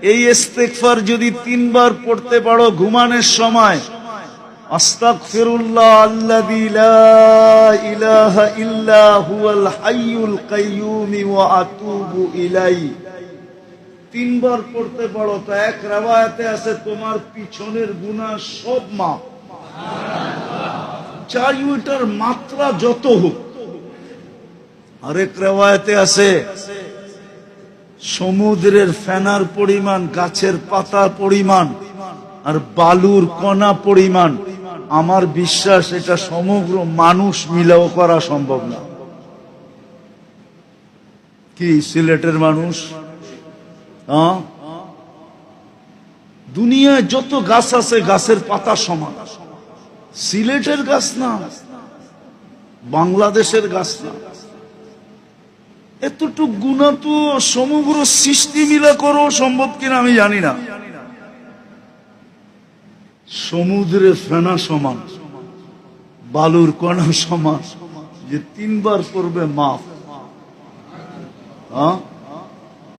এই ইস্তেগফার যদি 3 বার পড়তে পারো ঘুমানোর সময়, আস্তাগফিরুল্লাহ আল্লাযী লা ইলাহা ইল্লা হুয়াল হাইয়ুল কাইয়্যুম ওয়া আতুবু ইলাইহি, 3 বার পড়তে পারো তো এক riwayate আছে তোমার পিছনের গুনাহ সব মাফ। চাই ওইটার মাত্রা যত হোক। আরেক riwayate আছে সমুদ্রের ফেনার পরিমাণ, গাছের পাতার পরিমাণ আর বালুর কণা পরিমাণ। আমার বিশ্বাস এটা সমগ্র মানুষ মিলাও করা সম্ভব না। কি সিলেটের মানুষ, দুনিয়ায় যত গাছ আছে গাছের পাতা সমান। সিলেটের গাছ না, বাংলাদেশের গাছ না। এতটুক গুণা তো সমগ্র সৃষ্টি মিলা করো সম্ভব কিনা আমি জানি না। সমুদ্রের ফেনা সমান, বালুর কণা সমান, যে 3 বার করবে মাফ।